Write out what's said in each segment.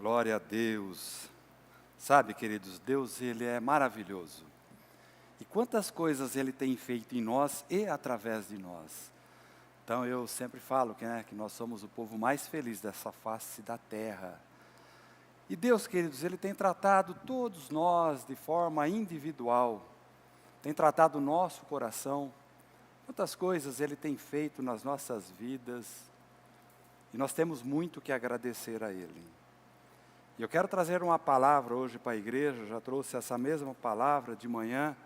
Glória a Deus. Sabe, queridos, Deus, Ele é maravilhoso. E quantas coisas Ele tem feito em nós e através de nós. Então eu sempre falo que nós somos o povo mais feliz dessa face da terra. E Deus, queridos, Ele tem tratado todos nós de forma individual. Tem tratado o nosso coração. Quantas coisas Ele tem feito nas nossas vidas. E nós temos muito que agradecer a Ele. E eu quero trazer uma palavra hoje para a igreja, já trouxe essa mesma palavra de manhã.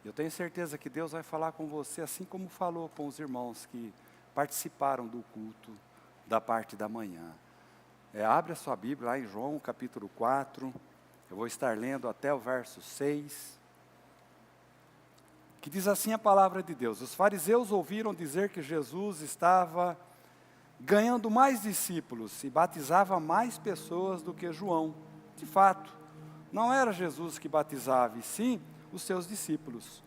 Eu tenho certeza que Deus vai falar com você, assim como falou com os irmãos que participaram do culto da parte da manhã. Abre a sua Bíblia lá em João capítulo 4, eu vou estar lendo até o verso 6, que diz assim a palavra de Deus: os fariseus ouviram dizer que Jesus estava ganhando mais discípulos e batizava mais pessoas do que João. De fato, não era Jesus que batizava, e sim os seus discípulos.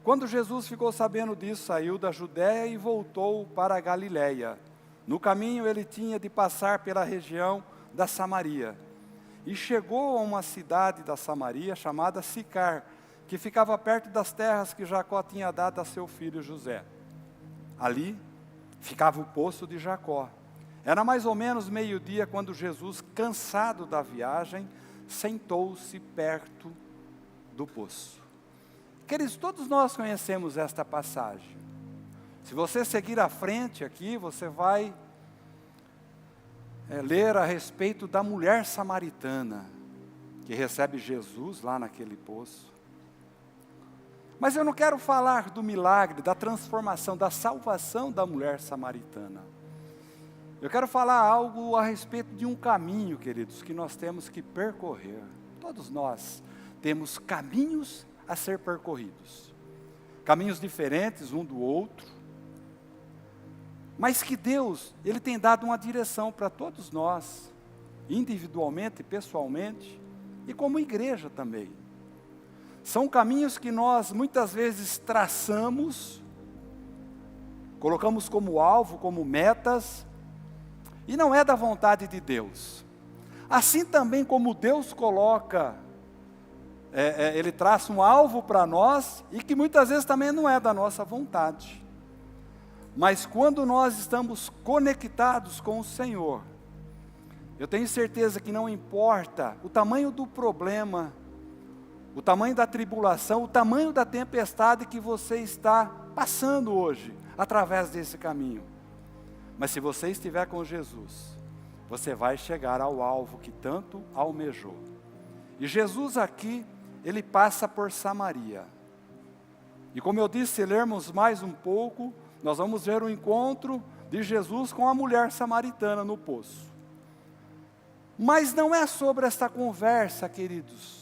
Quando Jesus ficou sabendo disso, saiu da Judéia e voltou para a Galiléia. No caminho ele tinha de passar pela região da Samaria. E chegou a uma cidade da Samaria chamada Sicar, que ficava perto das terras que Jacó tinha dado a seu filho José. Ali ficava o poço de Jacó. Era mais ou menos meio-dia quando Jesus, cansado da viagem, sentou-se perto do poço. Queridos, todos nós conhecemos esta passagem. Se você seguir à frente aqui, você vai ler a respeito da mulher samaritana, que recebe Jesus lá naquele poço. Mas eu não quero falar do milagre, da transformação, da salvação da mulher samaritana. Eu quero falar algo a respeito de um caminho, queridos, que nós temos que percorrer. Todos nós temos caminhos a ser percorridos. Caminhos diferentes um do outro. Mas que Deus, Ele tem dado uma direção para todos nós, individualmente, pessoalmente, e como igreja também. São caminhos que nós muitas vezes traçamos, colocamos como alvo, como metas, e não é da vontade de Deus. Assim também como Deus coloca, Ele traça um alvo para nós, e que muitas vezes também não é da nossa vontade. Mas quando nós estamos conectados com o Senhor, eu tenho certeza que não importa o tamanho do problema, o tamanho da tribulação, o tamanho da tempestade que você está passando hoje, através desse caminho. Mas se você estiver com Jesus, você vai chegar ao alvo que tanto almejou. E Jesus aqui, Ele passa por Samaria. E como eu disse, se lermos mais um pouco, nós vamos ver o encontro de Jesus com a mulher samaritana no poço. Mas não é sobre esta conversa, queridos,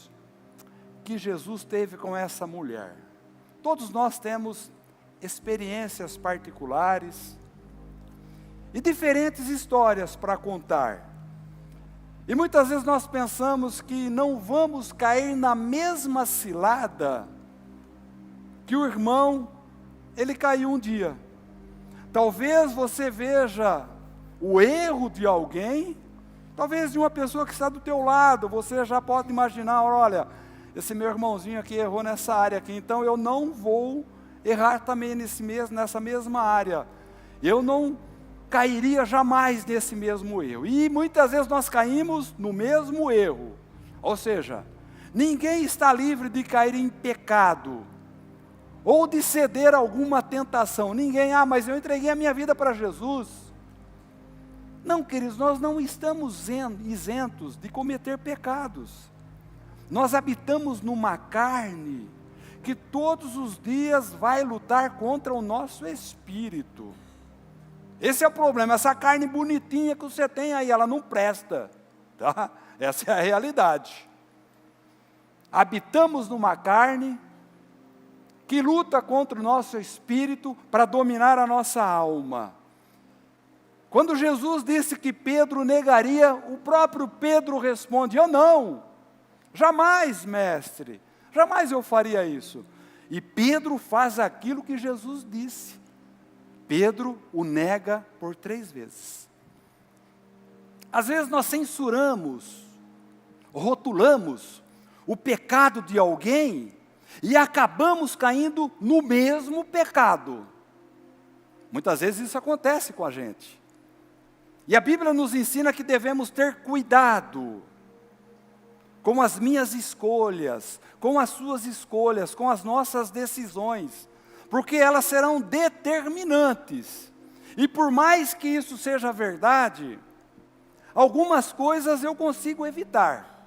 que Jesus teve com essa mulher. Todos nós temos experiências particulares e diferentes histórias para contar. E muitas vezes nós pensamos que não vamos cair na mesma cilada que o irmão, ele caiu um dia. Talvez você veja o erro de alguém, talvez de uma pessoa que está do teu lado, você já pode imaginar, olha, esse meu irmãozinho aqui errou nessa área aqui, então eu não vou errar também nessa mesma área. Eu não cairia jamais nesse mesmo erro. E muitas vezes nós caímos no mesmo erro. Ou seja, ninguém está livre de cair em pecado, ou de ceder a alguma tentação. Ninguém, mas eu entreguei a minha vida para Jesus. Não, queridos, nós não estamos isentos de cometer pecados. Nós habitamos numa carne que todos os dias vai lutar contra o nosso espírito. Esse é o problema, essa carne bonitinha que você tem aí, ela não presta, tá? Essa é a realidade. Habitamos numa carne que luta contra o nosso espírito para dominar a nossa alma. Quando Jesus disse que Pedro negaria, o próprio Pedro responde: eu não. Jamais, mestre, jamais eu faria isso. E Pedro faz aquilo que Jesus disse. Pedro o nega por 3 vezes. Às vezes nós censuramos, rotulamos o pecado de alguém e acabamos caindo no mesmo pecado. Muitas vezes isso acontece com a gente. E a Bíblia nos ensina que devemos ter cuidado com as minhas escolhas, com as suas escolhas, com as nossas decisões, porque elas serão determinantes. E por mais que isso seja verdade, algumas coisas eu consigo evitar,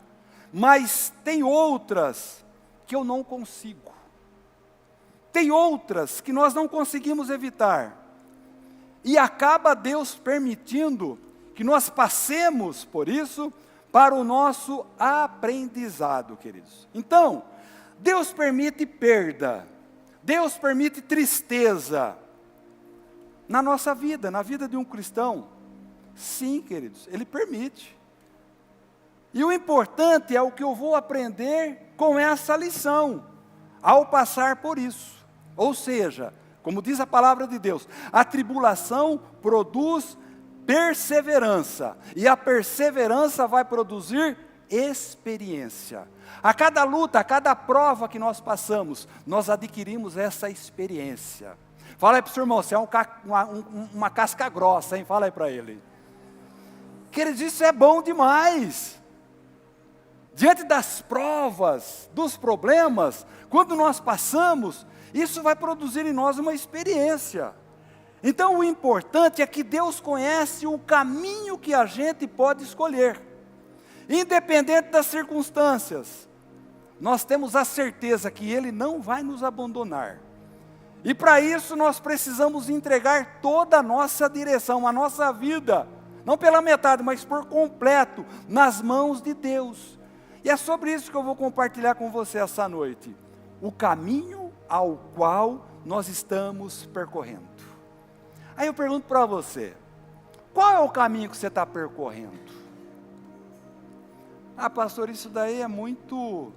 mas tem outras que eu não consigo. Tem outras que nós não conseguimos evitar. E acaba Deus permitindo que nós passemos por isso para o nosso aprendizado, queridos. Então, Deus permite perda, Deus permite tristeza na nossa vida, na vida de um cristão. Sim, queridos, Ele permite. E o importante é o que eu vou aprender com essa lição, ao passar por isso. Ou seja, como diz a palavra de Deus, a tribulação produz perseverança, e a perseverança vai produzir experiência. A cada luta, a cada prova que nós passamos, nós adquirimos essa experiência. Fala aí para o seu irmão, você é uma casca grossa, hein? Fala aí para ele. Queridos, isso é bom demais. Diante das provas, dos problemas, quando nós passamos, isso vai produzir em nós uma experiência. Então o importante é que Deus conhece o caminho que a gente pode escolher. Independente das circunstâncias, nós temos a certeza que Ele não vai nos abandonar. E para isso nós precisamos entregar toda a nossa direção, a nossa vida, não pela metade, mas por completo, nas mãos de Deus. E é sobre isso que eu vou compartilhar com você essa noite. O caminho ao qual nós estamos percorrendo. Aí eu pergunto para você, qual é o caminho que você está percorrendo? Ah, pastor, isso daí é muito,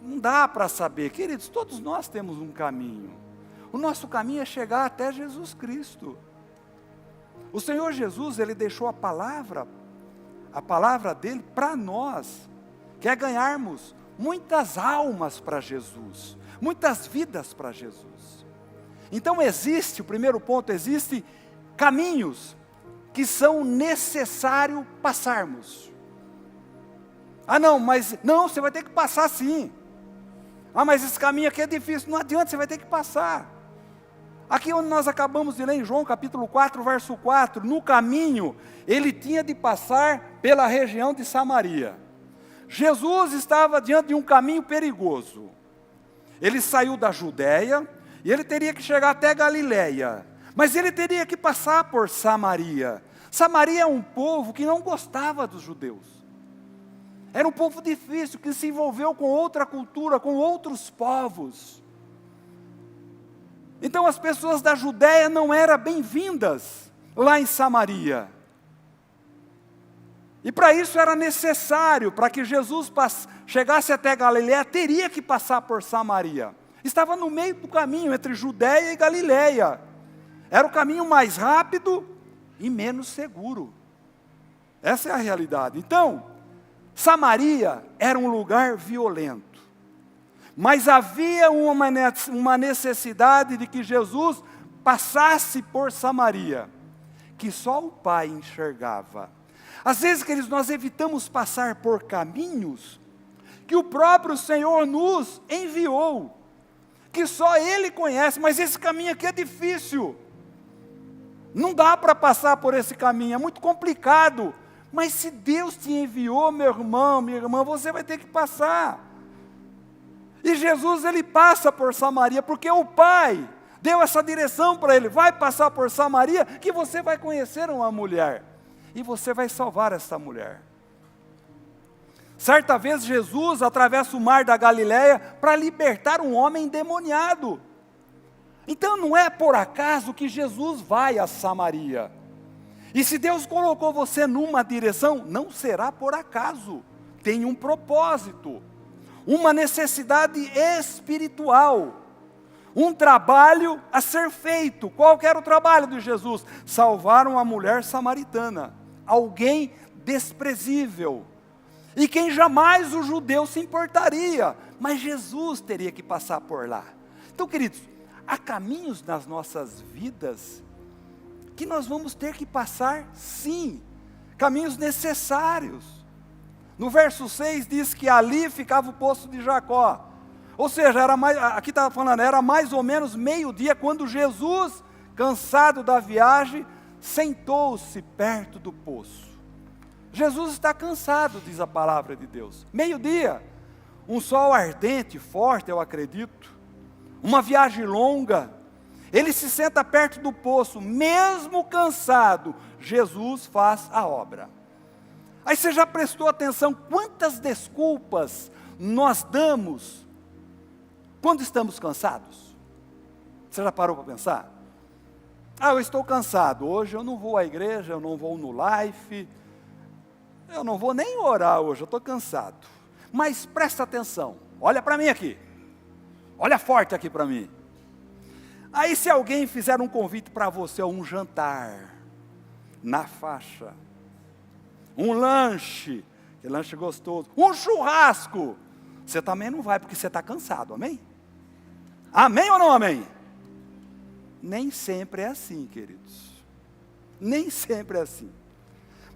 não dá para saber. Queridos, todos nós temos um caminho. O nosso caminho é chegar até Jesus Cristo. O Senhor Jesus, Ele deixou a palavra dele para nós, que é ganharmos muitas almas para Jesus, muitas vidas para Jesus. Então o primeiro ponto, existe caminhos que são necessários passarmos. Ah não, você vai ter que passar sim. Ah, mas esse caminho aqui é difícil, não adianta, você vai ter que passar. Aqui onde nós acabamos de ler em João capítulo 4, verso 4, no caminho, ele tinha de passar pela região de Samaria. Jesus estava diante de um caminho perigoso. Ele saiu da Judéia, e ele teria que chegar até Galiléia, mas ele teria que passar por Samaria. Samaria é um povo que não gostava dos judeus. Era um povo difícil, que se envolveu com outra cultura, com outros povos. Então as pessoas da Judéia não eram bem-vindas lá em Samaria. E para isso era necessário, para que Jesus chegasse até Galiléia, teria que passar por Samaria. Estava no meio do caminho entre Judéia e Galiléia. Era o caminho mais rápido e menos seguro. Essa é a realidade. Então, Samaria era um lugar violento. Mas havia uma necessidade de que Jesus passasse por Samaria, que só o Pai enxergava. Às vezes, queridos, nós evitamos passar por caminhos que o próprio Senhor nos enviou, que só Ele conhece, mas esse caminho aqui é difícil. Não dá para passar por esse caminho, é muito complicado. Mas se Deus te enviou, meu irmão, minha irmã, você vai ter que passar. E Jesus, Ele passa por Samaria, porque o Pai deu essa direção para Ele. Vai passar por Samaria, que você vai conhecer uma mulher. E você vai salvar essa mulher. Certa vez Jesus atravessa o mar da Galiléia para libertar um homem endemoniado. Então não é por acaso que Jesus vai a Samaria. E se Deus colocou você numa direção, não será por acaso. Tem um propósito, uma necessidade espiritual, um trabalho a ser feito. Qual que era o trabalho de Jesus? Salvar uma mulher samaritana. alguém desprezível, e quem jamais o judeu se importaria, mas Jesus teria que passar por lá. Então, queridos, há caminhos nas nossas vidas que nós vamos ter que passar, sim, caminhos necessários. No verso 6 diz que ali ficava o poço de Jacó. Ou seja, aqui estava falando, era mais ou menos meio-dia, quando Jesus, cansado da viagem, sentou-se perto do poço. Jesus está cansado, diz a palavra de Deus. Meio-dia, um sol ardente, forte, eu acredito, uma viagem longa. Ele se senta perto do poço, mesmo cansado, Jesus faz a obra. Aí você já prestou atenção quantas desculpas nós damos quando estamos cansados? Você já parou para pensar? Eu estou cansado, hoje eu não vou à igreja, eu não vou no life, eu não vou nem orar hoje, eu estou cansado. Mas presta atenção, olha para mim aqui, olha forte aqui para mim. Aí se alguém fizer um convite para você, um jantar, na faixa, um lanche, que lanche gostoso, um churrasco, você também não vai porque você está cansado, amém? Amém ou não amém? Nem sempre é assim, queridos, nem sempre é assim.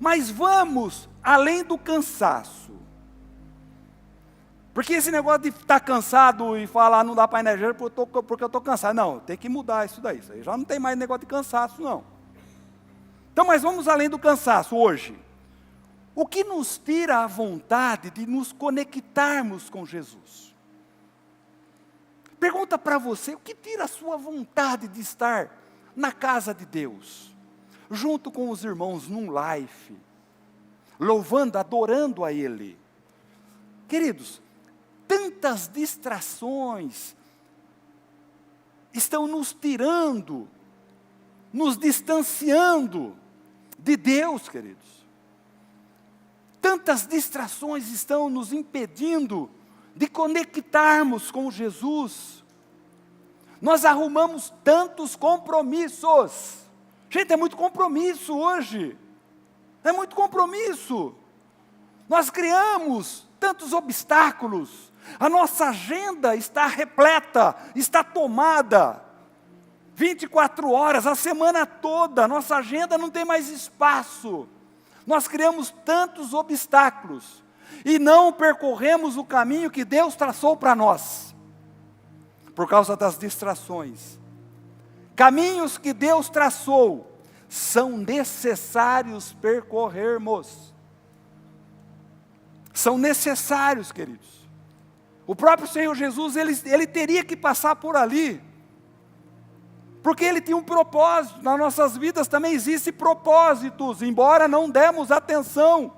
Mas vamos além do cansaço. Porque esse negócio de estar cansado e falar não dá para ir na igreja porque eu estou cansado. Não, tem que mudar isso daí. Isso aí já não tem mais negócio de cansaço, não. Então, mas vamos além do cansaço hoje. O que nos tira a vontade de nos conectarmos com Jesus? Pergunta para você, o que tira a sua vontade de estar na casa de Deus? Junto com os irmãos num life, louvando, adorando a Ele. Queridos, tantas distrações estão nos tirando, nos distanciando de Deus, queridos. Tantas distrações estão nos impedindo de conectarmos com Jesus. Nós arrumamos tantos compromissos. Gente, é muito compromisso hoje. É muito compromisso. Nós criamos tantos obstáculos. A nossa agenda está repleta, está tomada. 24 horas, a semana toda, nossa agenda não tem mais espaço. Nós criamos tantos obstáculos e não percorremos o caminho que Deus traçou para nós, por causa das distrações. Caminhos que Deus traçou são necessários percorrermos. São necessários, queridos. O próprio Senhor Jesus, ele teria que passar por ali, porque Ele tinha um propósito. Nas nossas vidas também existem propósitos, embora não demos atenção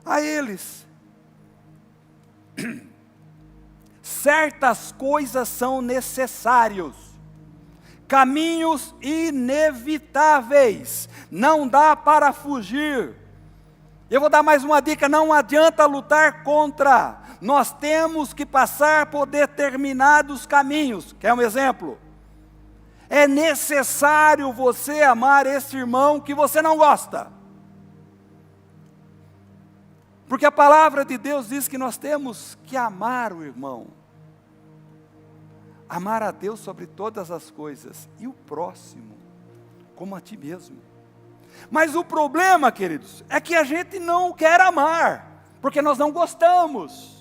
a eles. Certas coisas são necessários, caminhos inevitáveis, não dá para fugir. Eu vou dar mais uma dica, não adianta lutar contra, nós temos que passar por determinados caminhos. Quer um exemplo? É necessário você amar esse irmão que você não gosta. Porque a palavra de Deus diz que nós temos que amar o irmão. Amar a Deus sobre todas as coisas e o próximo como a ti mesmo. Mas o problema, queridos, é que a gente não quer amar, porque nós não gostamos.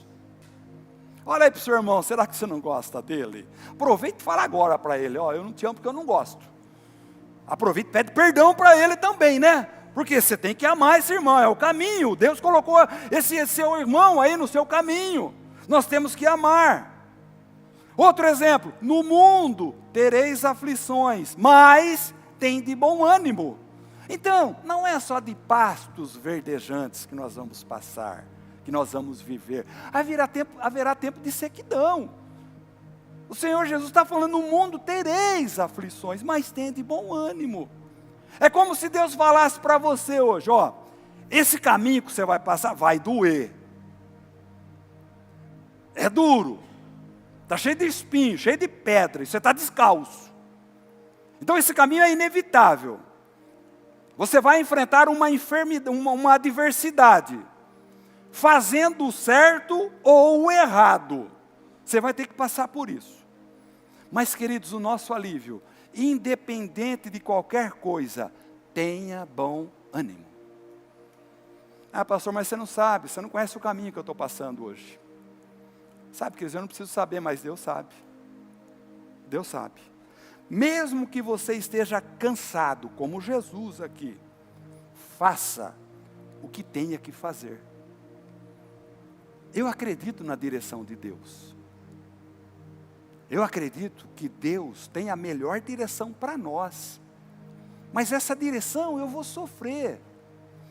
Olha aí para o seu irmão, será que você não gosta dele? Aproveita e fala agora para ele, eu não te amo porque eu não gosto. Aproveita e pede perdão para ele também, né? Porque você tem que amar esse irmão, é o caminho. Deus colocou esse seu irmão aí no seu caminho. Nós temos que amar. Outro exemplo, no mundo tereis aflições, mas tem de bom ânimo. Então, não é só de verdejantes que nós vamos passar, que nós vamos viver. Haverá tempo de sequidão. O Senhor Jesus está falando, no mundo tereis aflições, mas tem de bom ânimo. É como se Deus falasse para você hoje, esse caminho que você vai passar vai doer. É duro. Está cheio de espinho, cheio de pedra, e você está descalço. Então esse caminho é inevitável. Você vai enfrentar uma enfermidade, uma adversidade, fazendo o certo ou o errado. Você vai ter que passar por isso. Mas, queridos, o nosso alívio, independente de qualquer coisa, tenha bom ânimo. Ah, pastor, mas você não sabe, você não conhece o caminho que eu estou passando hoje. Sabe, queridos, eu não preciso saber, mas Deus sabe. Deus sabe. Mesmo que você esteja cansado, como Jesus aqui, faça o que tenha que fazer. Eu acredito na direção de Deus. Eu acredito que Deus tem a melhor direção para nós. Mas essa direção eu vou sofrer.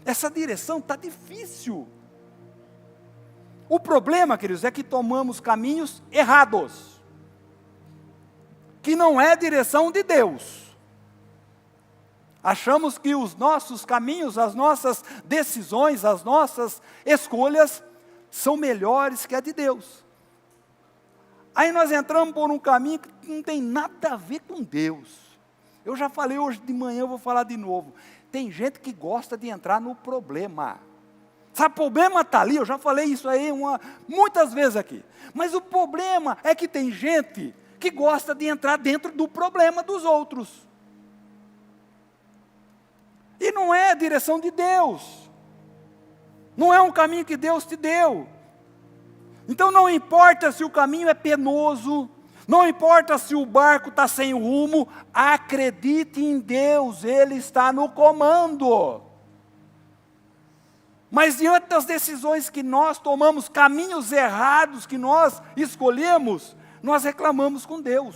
Essa direção está difícil. O problema, queridos, é que tomamos caminhos errados. Que não é a direção de Deus. Achamos que os nossos caminhos, as nossas decisões, as nossas escolhas são melhores que a de Deus. Aí nós entramos por um caminho que não tem nada a ver com Deus. Eu já falei hoje de manhã, eu vou falar de novo. Tem gente que gosta de entrar no problema. Sabe, o problema está ali, eu já falei isso aí muitas vezes aqui. Mas o problema é que tem gente que gosta de entrar dentro do problema dos outros. E não é a direção de Deus. Não é um caminho que Deus te deu. Então não importa se o caminho é penoso, não importa se o barco está sem rumo, acredite em Deus, Ele está no comando. Mas diante das decisões que nós tomamos, caminhos errados que nós escolhemos, nós reclamamos com Deus.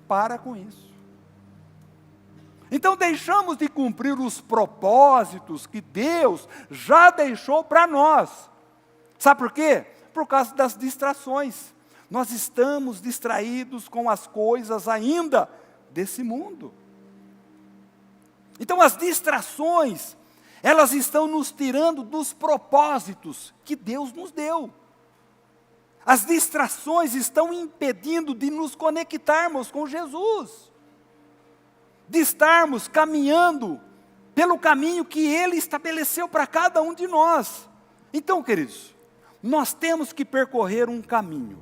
Para com isso. Então deixamos de cumprir os propósitos que Deus já deixou para nós. Sabe por quê? Por causa das distrações. Nós estamos distraídos com as coisas ainda desse mundo. Então as distrações, elas estão nos tirando dos propósitos que Deus nos deu. As distrações estão impedindo de nos conectarmos com Jesus. De estarmos caminhando pelo caminho que Ele estabeleceu para cada um de nós. Então, queridos, nós temos que percorrer um caminho.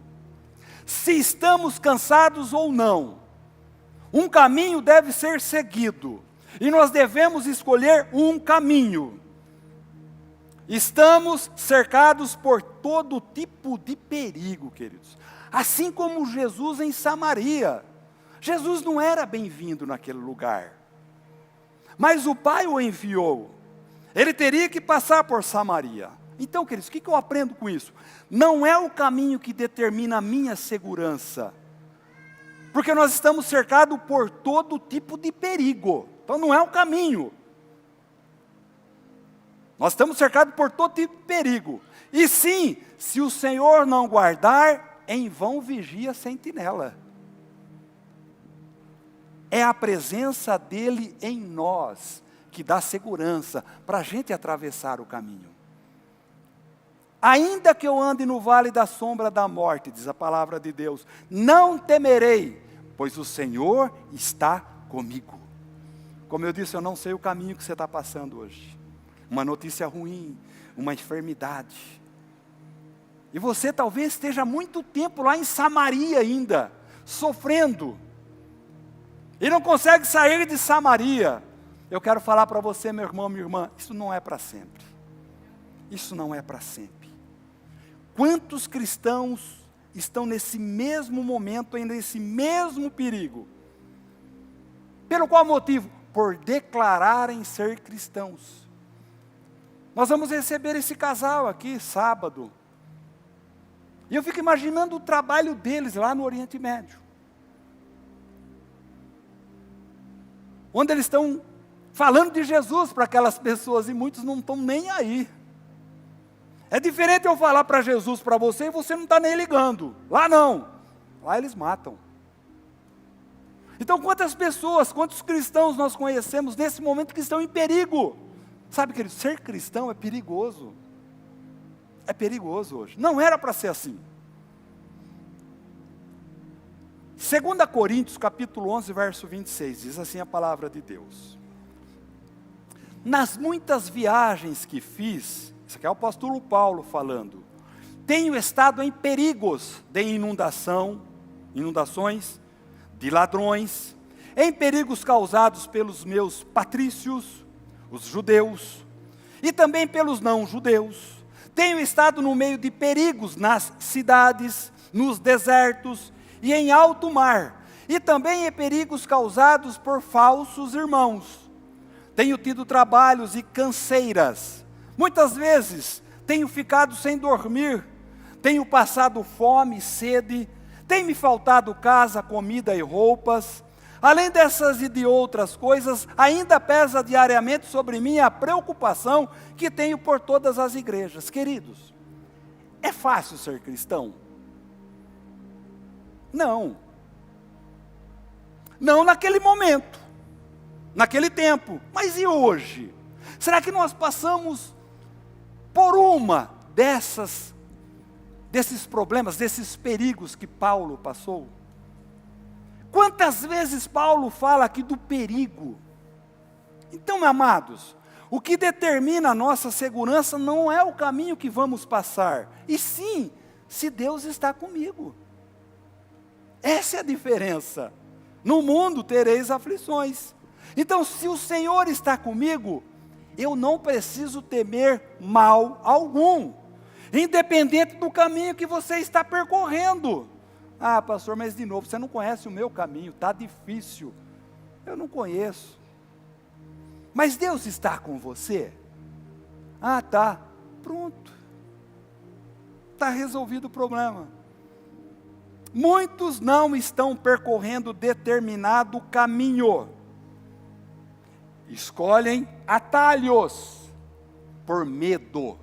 Se estamos cansados ou não, um caminho deve ser seguido. E nós devemos escolher um caminho. Estamos cercados por todo tipo de perigo, queridos. Assim como Jesus em Samaria. Jesus não era bem-vindo naquele lugar. Mas o Pai o enviou. Ele teria que passar por Samaria. Então, queridos, o que eu aprendo com isso? Não é o caminho que determina a minha segurança. Porque nós estamos cercados por todo tipo de perigo. Então não é o caminho. Nós estamos cercados por todo tipo de perigo. E sim, se o Senhor não guardar, em vão vigia a sentinela. É a presença dEle em nós que dá segurança para a gente atravessar o caminho. Ainda que eu ande no vale da sombra da morte, diz a palavra de Deus, não temerei, pois o Senhor está comigo. Como eu disse, eu não sei o caminho que você está passando hoje. Uma notícia ruim, uma enfermidade. E você talvez esteja muito tempo lá em Samaria ainda, sofrendo. E não consegue sair de Samaria. Eu quero falar para você, meu irmão, minha irmã, isso não é para sempre. Isso não é para sempre. Quantos cristãos estão nesse mesmo momento, ainda nesse mesmo perigo? Pelo qual motivo? Por declararem ser cristãos. Nós vamos receber esse casal aqui, sábado. E eu fico imaginando o trabalho deles lá no Oriente Médio. Onde eles estão falando de Jesus para aquelas pessoas e muitos não estão nem aí. É diferente eu falar para Jesus para você e você não está nem ligando. Lá não. Lá eles matam. Então quantas pessoas, quantos cristãos nós conhecemos nesse momento que estão em perigo? Sabe, querido, ser cristão é perigoso. É perigoso hoje. Não era para ser assim. 2 Coríntios capítulo 11, verso 26, diz assim a palavra de Deus. nas muitas viagens que fiz, isso aqui é o apóstolo Paulo falando, tenho estado em perigos de inundações, de ladrões, em perigos causados pelos meus patrícios, os judeus, e também pelos não-judeus. Tenho estado no meio de perigos nas cidades, nos desertos e em alto mar, e também em perigos causados por falsos irmãos. Tenho tido trabalhos e canseiras. Muitas vezes tenho ficado sem dormir, tenho passado fome e sede, tem me faltado casa, comida e roupas. Além dessas e de outras coisas, ainda pesa diariamente sobre mim a preocupação que tenho por todas as igrejas. Queridos, é fácil ser cristão? Não. Não naquele momento, naquele tempo. Mas e hoje? Será que nós passamos por uma desses problemas, desses perigos que Paulo passou? Quantas vezes Paulo fala aqui do perigo? Então, meus amados, o que determina a nossa segurança não é o caminho que vamos passar, e sim, se Deus está comigo. Essa é a diferença. No mundo tereis aflições. Então, se o Senhor está comigo, eu não preciso temer mal algum, independente do caminho que você está percorrendo. Ah, pastor, mas de novo, você não conhece o meu caminho, está difícil. Eu não conheço. Mas Deus está com você? Ah, tá. Pronto. Está resolvido o problema. Muitos não estão percorrendo determinado caminho. Escolhem atalhos por medo.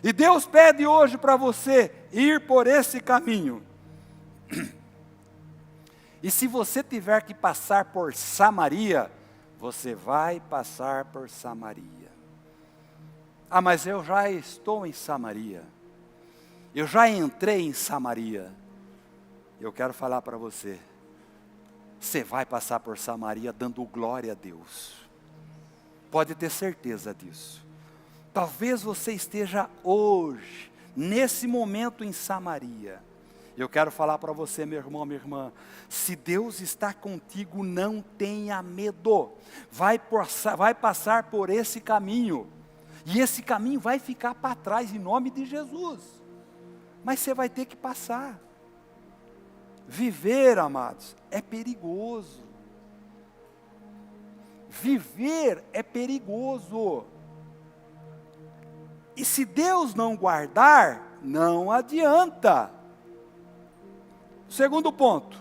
E Deus pede hoje para você ir por esse caminho. E se você tiver que passar por Samaria, você vai passar por Samaria. Ah, mas eu já estou em Samaria. Eu já entrei em Samaria. Eu quero falar para você. Você vai passar por Samaria dando glória a Deus. Pode ter certeza disso. Talvez você esteja hoje, nesse momento em Samaria. Eu quero falar para você, meu irmão, minha irmã, se Deus está contigo, não tenha medo. Vai passar por esse caminho. E esse caminho vai ficar para trás em nome de Jesus. Mas você vai ter que passar. Viver, amados, é perigoso. Viver é perigoso. E se Deus não guardar, não adianta. Segundo ponto,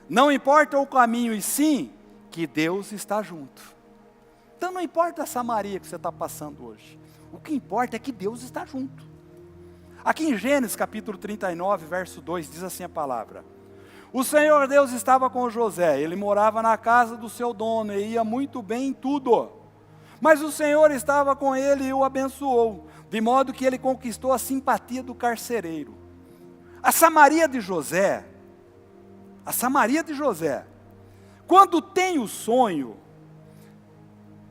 não importa o caminho e sim que Deus está junto. Então não importa a Samaria que você está passando hoje, o que importa é que Deus está junto. Aqui em Gênesis capítulo 39, verso 2, diz assim a palavra: o Senhor Deus estava com José, ele morava na casa do seu dono e ia muito bem em tudo. Mas o Senhor estava com ele e o abençoou, de modo que ele conquistou a simpatia do carcereiro. A Samaria de José, quando tem o sonho,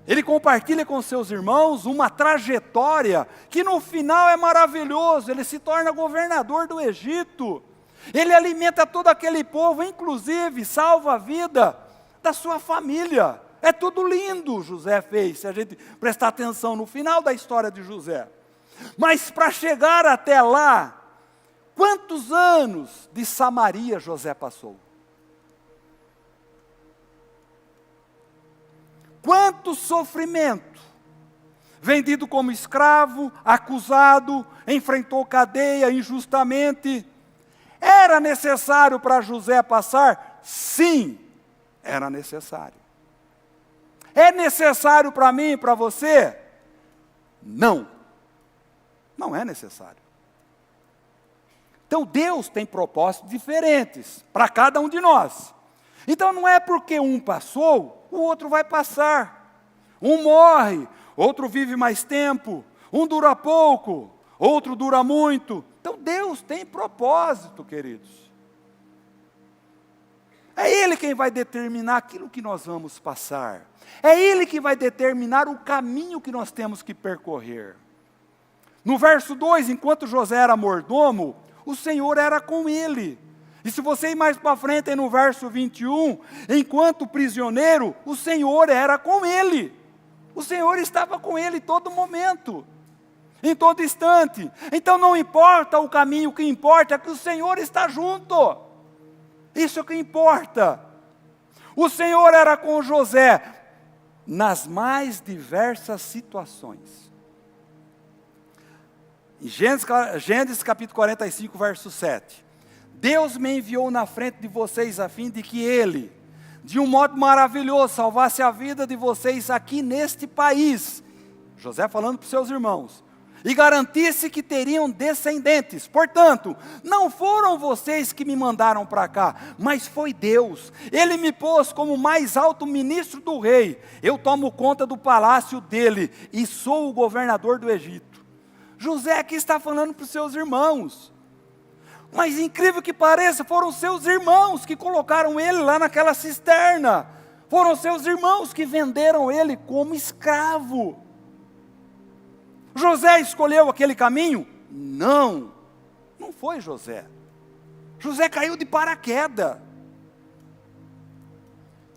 ele compartilha com seus irmãos uma trajetória que no final é maravilhoso. Ele se torna governador do Egito, ele alimenta todo aquele povo, inclusive salva a vida da sua família. É tudo lindo, José fez, se a gente prestar atenção no final da história de José. Mas para chegar até lá, quantos anos de Samaria José passou? Quanto sofrimento! Vendido como escravo, acusado, enfrentou cadeia injustamente. Era necessário para José passar? Sim, era necessário. É necessário para mim e para você? Não. Não é necessário. Então Deus tem propósitos diferentes para cada um de nós. Então não é porque um passou, o outro vai passar. Um morre, outro vive mais tempo. Um dura pouco, outro dura muito. Então Deus tem propósito, queridos. É Ele quem vai determinar aquilo que nós vamos passar. É Ele que vai determinar o caminho que nós temos que percorrer. No verso 2, enquanto José era mordomo, o Senhor era com ele. E se você ir mais para frente, aí no verso 21, enquanto prisioneiro, o Senhor era com ele. O Senhor estava com ele em todo momento, em todo instante. Então não importa o caminho, o que importa é que o Senhor está junto. Isso é o que importa. O Senhor era com José nas mais diversas situações. Em Gênesis capítulo 45, verso 7. Deus me enviou na frente de vocês a fim de que Ele, de um modo maravilhoso, salvasse a vida de vocês aqui neste país. José falando para os seus irmãos. E garantisse que teriam descendentes. Portanto, não foram vocês que me mandaram para cá, mas foi Deus. Ele me pôs como mais alto ministro do rei. Eu tomo conta do palácio dele e sou o governador do Egito. José aqui está falando para os seus irmãos. Mas incrível que pareça, foram seus irmãos que colocaram ele lá naquela cisterna. Foram seus irmãos que venderam ele como escravo. José escolheu aquele caminho? Não, não foi José. José caiu de paraquedas.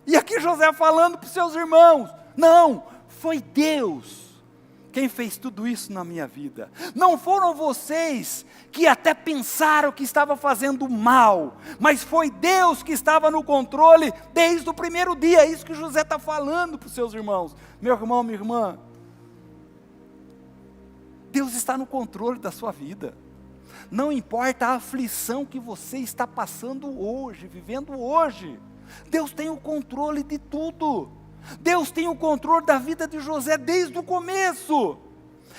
E aqui José falando para os seus irmãos, não, foi Deus quem fez tudo isso na minha vida. Não foram vocês que até pensaram que estava fazendo mal, mas foi Deus que estava no controle desde o primeiro dia. É isso que José está falando para os seus irmãos. Meu irmão, minha irmã, Deus está no controle da sua vida. Não importa a aflição que você está passando hoje, vivendo hoje. Deus tem o controle de tudo. Deus tem o controle da vida de José desde o começo.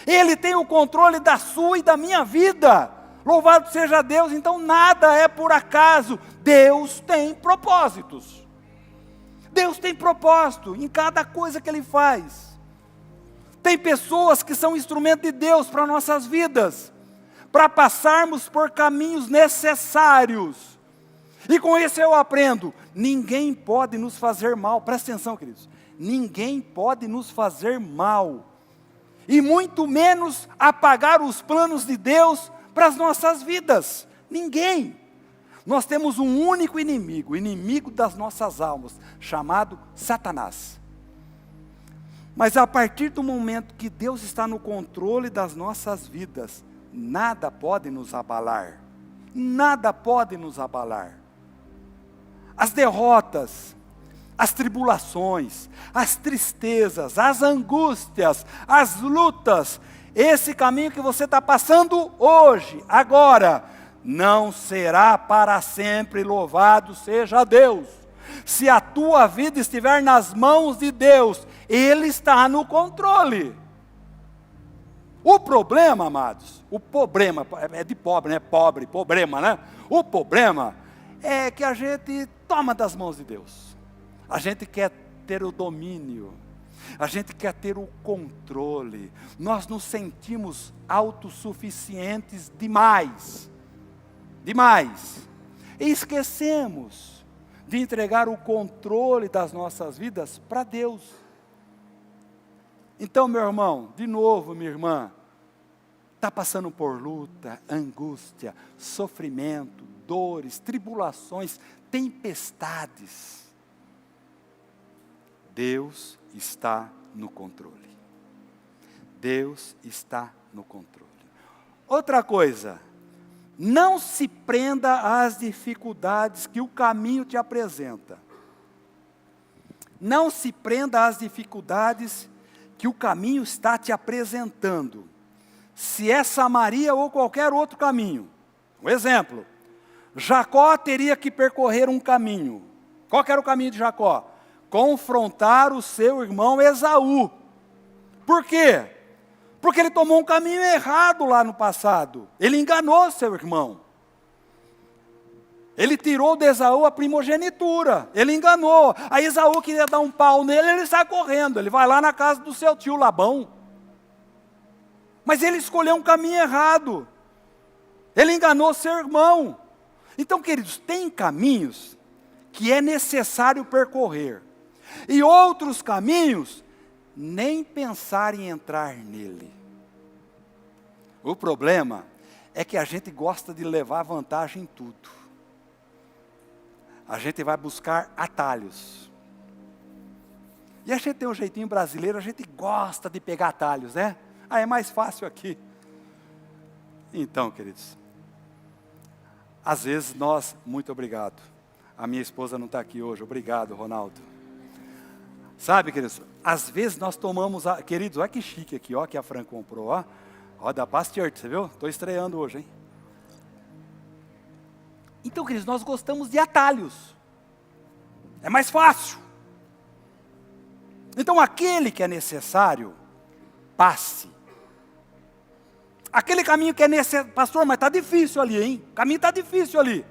Ele tem o controle da sua e da minha vida. Louvado seja Deus. Então nada é por acaso. Deus tem propósitos. Deus tem propósito em cada coisa que Ele faz. Tem pessoas que são instrumento de Deus para nossas vidas, para passarmos por caminhos necessários. E com isso eu aprendo, ninguém pode nos fazer mal. Presta atenção, queridos. Ninguém pode nos fazer mal. E muito menos apagar os planos de Deus para as nossas vidas. Ninguém. Nós temos um único inimigo, o inimigo das nossas almas, chamado Satanás. Mas a partir do momento que Deus está no controle das nossas vidas, nada pode nos abalar. Nada pode nos abalar. As derrotas, as tribulações, as tristezas, as angústias, as lutas, esse caminho que você está passando hoje, agora, não será para sempre. Louvado seja Deus. Se a tua vida estiver nas mãos de Deus, Ele está no controle. O problema, amados, o problema, é de pobre, né? Pobre, problema, né? O problema é que a gente toma das mãos de Deus. A gente quer ter o domínio. A gente quer ter o controle. Nós nos sentimos autossuficientes demais. Demais. E esquecemos de entregar o controle das nossas vidas para Deus. Então, meu irmão, de novo, minha irmã, está passando por luta, angústia, sofrimento, dores, tribulações, tempestades. Deus está no controle. Deus está no controle. Outra coisa, não se prenda às dificuldades que o caminho te apresenta. Não se prenda às dificuldades que o caminho está te apresentando. Se é Samaria ou qualquer outro caminho. Um exemplo, Jacó teria que percorrer um caminho. Qual que era o caminho de Jacó? Confrontar o seu irmão Esaú. Por quê? Porque ele tomou um caminho errado lá no passado. Ele enganou seu irmão. Ele tirou de Esaú a primogenitura. Ele enganou. Aí Esaú queria dar um pau nele, ele sai correndo. Ele vai lá na casa do seu tio Labão. Mas ele escolheu um caminho errado. Ele enganou seu irmão. Então, queridos, tem caminhos que é necessário percorrer, e outros caminhos, nem pensar em entrar nele. O problema é que a gente gosta de levar vantagem em tudo. A gente vai buscar atalhos. E a gente tem um jeitinho brasileiro, a gente gosta de pegar atalhos, né? Ah, é mais fácil aqui. Então, queridos, às vezes nós, muito obrigado. A minha esposa não está aqui hoje, obrigado, Ronaldo. Sabe, queridos, às vezes nós tomamos, queridos, olha que chique aqui, ó, que a Fran comprou, ó. Ó, da Paz Church, você viu? Estou estreando hoje, hein? Então, queridos, nós gostamos de atalhos. É mais fácil. Então, aquele que é necessário, passe. Aquele caminho que é necessário, pastor, mas está difícil ali, hein? O caminho está difícil ali.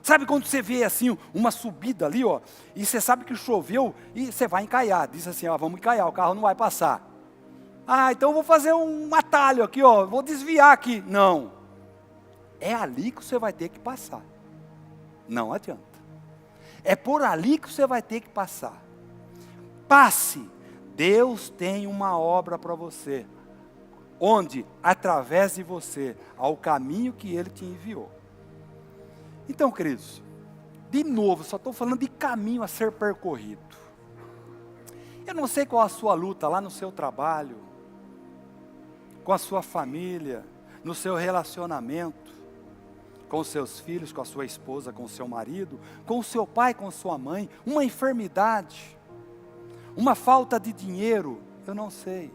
Sabe quando você vê assim, uma subida ali, ó, e você sabe que choveu, e você vai encaiar. Diz assim, ó, vamos encaiar, o carro não vai passar. Ah, então eu vou fazer um atalho aqui, ó, vou desviar aqui. Não. É ali que você vai ter que passar. Não adianta. É por ali que você vai ter que passar. Passe. Deus tem uma obra para você, onde, através de você, há o caminho que Ele te enviou. Então, queridos, de novo, só estou falando de caminho a ser percorrido. Eu não sei qual a sua luta lá no seu trabalho, com a sua família, no seu relacionamento, com os seus filhos, com a sua esposa, com o seu marido, com o seu pai, com a sua mãe, uma enfermidade, uma falta de dinheiro, eu não sei.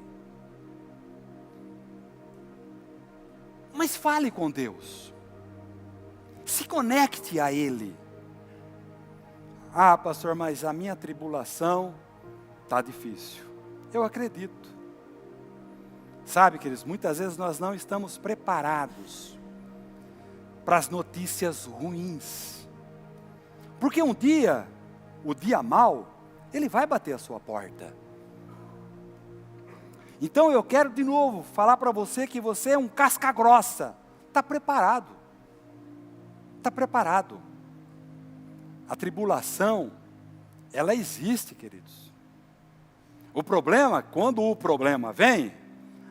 Mas fale com Deus. Se conecte a Ele. Ah, pastor, mas a minha tribulação está difícil. Eu acredito. Sabe, queridos, muitas vezes nós não estamos preparados para as notícias ruins. Porque um dia, o dia mau, ele vai bater a sua porta. Então eu quero de novo falar para você que você é um casca grossa. Está preparado. Está preparado. A tribulação, ela existe, queridos. O problema, quando o problema vem,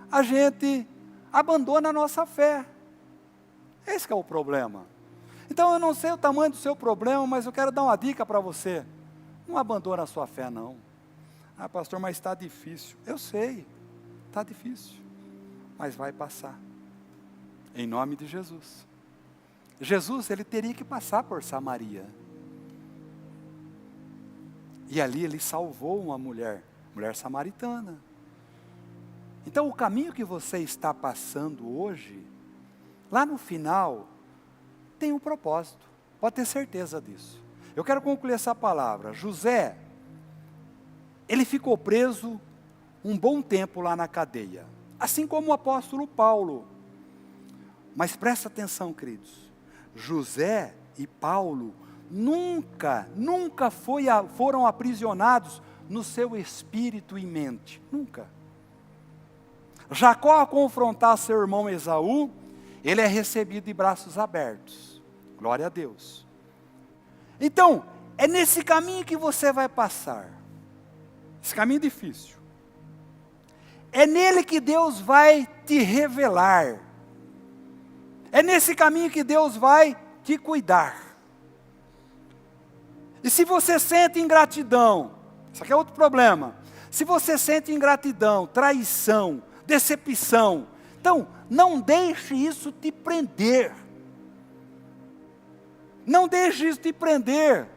a gente abandona a nossa fé. Esse que é o problema. Então eu não sei o tamanho do seu problema, mas eu quero dar uma dica para você. Não abandona a sua fé, não. Ah, pastor, mas está difícil. Eu sei, está difícil, mas vai passar. Em nome de Jesus. Jesus, ele teria que passar por Samaria. E ali ele salvou uma mulher samaritana. Então o caminho que você está passando hoje, lá no final, tem um propósito. Pode ter certeza disso. Eu quero concluir essa palavra. José, ele ficou preso um bom tempo lá na cadeia. Assim como o apóstolo Paulo. Mas presta atenção, queridos. José e Paulo nunca foram aprisionados no seu espírito e mente. Nunca. Jacó, ao confrontar seu irmão Esaú, ele é recebido de braços abertos. Glória a Deus. Então, é nesse caminho que você vai passar. Esse caminho difícil. É nele que Deus vai te revelar. É nesse caminho que Deus vai te cuidar. E se você sente ingratidão, isso aqui é outro problema. Se você sente ingratidão, traição, decepção, então não deixe isso te prender. Não deixe isso te prender.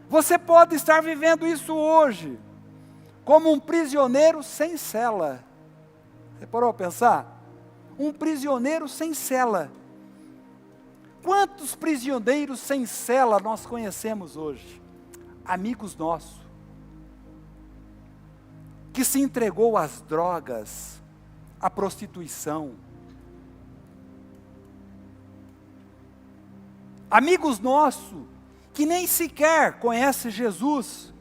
Você pode estar vivendo isso hoje, como um prisioneiro sem cela. Você parou a pensar? Um prisioneiro sem cela. Quantos prisioneiros sem cela nós conhecemos hoje? Amigos nossos. Que se entregou às drogas, à prostituição. Amigos nossos que nem sequer conhecem Jesus.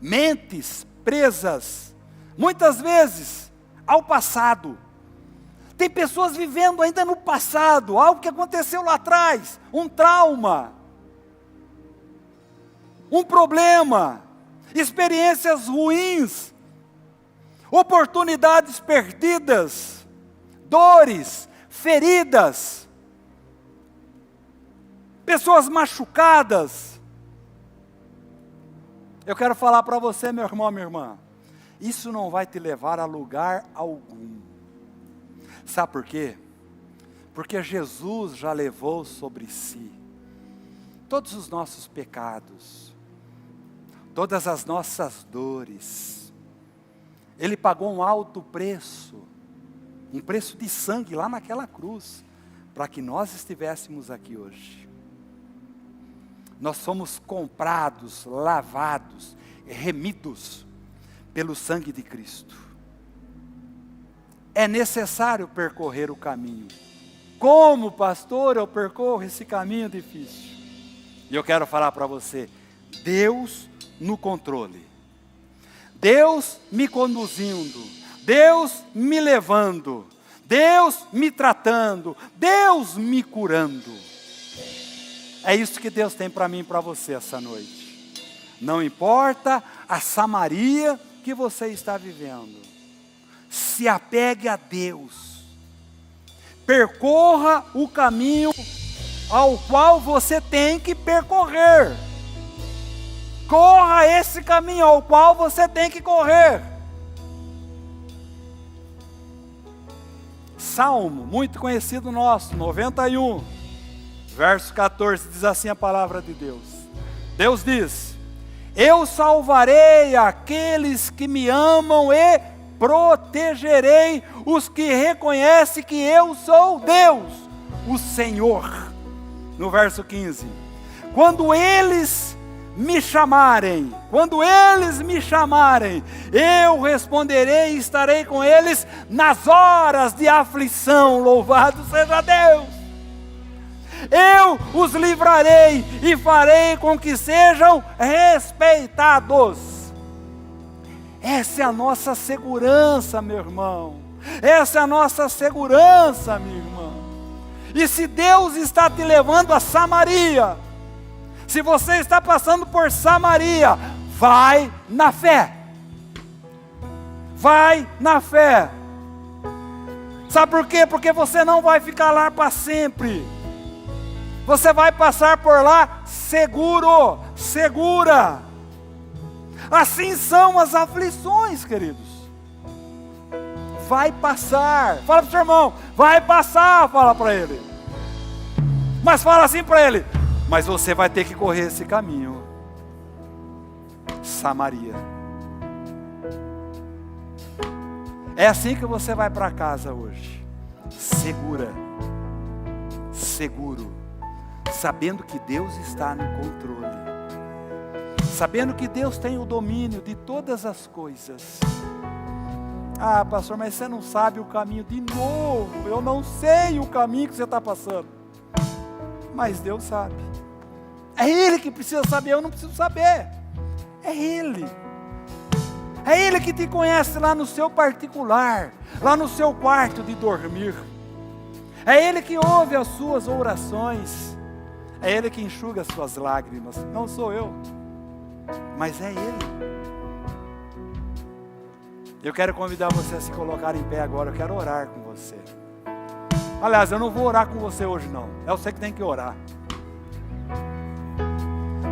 Mentes presas, muitas vezes, ao passado. Tem pessoas vivendo ainda no passado, algo que aconteceu lá atrás, um trauma. um problema, experiências ruins, oportunidades perdidas, dores, feridas, pessoas machucadas. Eu quero falar para você, meu irmão, minha irmã, isso não vai te levar a lugar algum. Sabe por quê? Porque Jesus já levou sobre si todos os nossos pecados, todas as nossas dores. Ele pagou um alto preço, um preço de sangue lá naquela cruz, para que nós estivéssemos aqui hoje. Nós somos comprados, lavados, remidos pelo sangue de Cristo. É necessário percorrer o caminho. Como, pastor, eu percorro esse caminho difícil? E eu quero falar para você, Deus no controle. Deus me conduzindo, Deus me levando, Deus me tratando, Deus me curando. É isso que Deus tem para mim e para você essa noite. Não importa a Samaria que você está vivendo. Se apegue a Deus. Percorra o caminho ao qual você tem que percorrer. Corra esse caminho ao qual você tem que correr. Salmo, muito conhecido nosso, 91, verso 14, diz assim a palavra de Deus. Deus diz: eu salvarei aqueles que me amam e protegerei os que reconhecem que eu sou Deus, o Senhor. No verso 15, quando eles me chamarem, eu responderei e estarei com eles nas horas de aflição. Louvado seja Deus! Eu os livrarei e farei com que sejam respeitados. Essa é a nossa segurança, meu irmão. Essa é a nossa segurança, minha irmã. E se Deus está te levando a Samaria, se você está passando por Samaria, vai na fé. Vai na fé. Sabe por quê? Porque você não vai ficar lá para sempre. Você vai passar por lá seguro, segura. Assim são as aflições, queridos. Vai passar. Fala para o seu irmão, vai passar, fala para ele. Mas fala assim para ele: mas você vai ter que correr esse caminho. Samaria. É assim que você vai para casa hoje. Segura. Seguro. Sabendo que Deus está no controle. Sabendo que Deus tem o domínio de todas as coisas. Ah, pastor, mas você não sabe o caminho. De novo, eu não sei o caminho que você está passando. Mas Deus sabe. É Ele que precisa saber, eu não preciso saber. É Ele. É Ele que te conhece lá no seu particular, lá no seu quarto de dormir. É Ele que ouve as suas orações. É Ele que enxuga as suas lágrimas. Não sou eu, mas é Ele. Eu quero convidar você a se colocar em pé agora. Eu quero orar com você. Aliás, eu não vou orar com você hoje não. É você que tem que orar.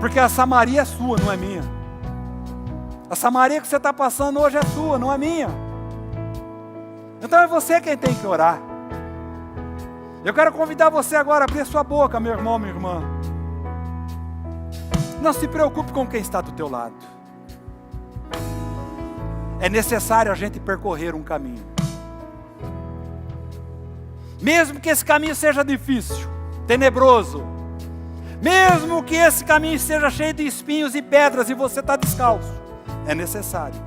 Porque a Samaria é sua, não é minha. A Samaria que você está passando hoje é sua, não é minha. Então é você quem tem que orar. Eu quero convidar você agora a abrir sua boca, meu irmão, minha irmã. Não se preocupe com quem está do teu lado. É necessário a gente percorrer um caminho. Mesmo que esse caminho seja difícil, tenebroso, mesmo que esse caminho seja cheio de espinhos e pedras e você está descalço, é necessário.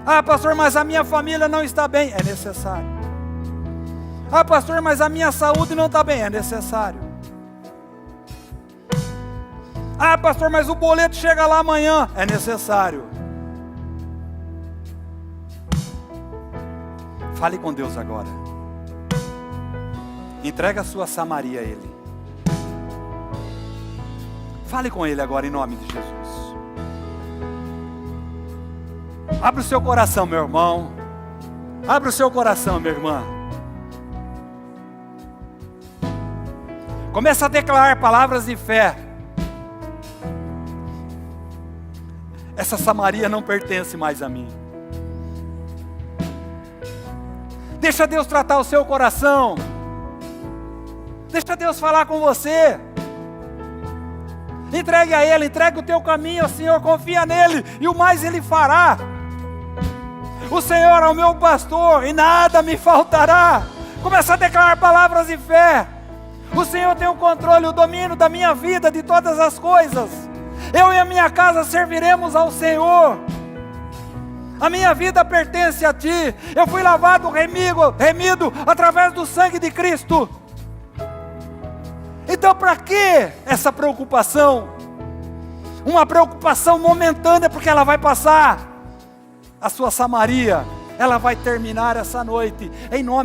Ah, pastor, mas a minha família não está bem, é necessário. Ah, pastor, mas a minha saúde não está bem, é necessário. Ah, pastor, mas o boleto chega lá amanhã, é necessário. Fale com Deus agora. Entrega a sua Samaria a Ele. Fale com Ele agora em nome de Jesus. Abra o seu coração, meu irmão. Abra o seu coração, minha irmã. Começa a declarar palavras de fé. Essa Samaria não pertence mais a mim. Deixa Deus tratar o seu coração. Deixa Deus falar com você. Entregue a Ele, entregue o teu caminho ao Senhor, confia nele e o mais Ele fará. O Senhor é o meu pastor e nada me faltará. Começa a declarar palavras de fé. O Senhor tem o controle, o domínio da minha vida, de todas as coisas. Eu e a minha casa serviremos ao Senhor. A minha vida pertence a Ti. Eu fui lavado, remido através do sangue de Cristo. Então para que essa preocupação? Uma preocupação momentânea, porque ela vai passar. A sua Samaria, ela vai terminar essa noite, em nome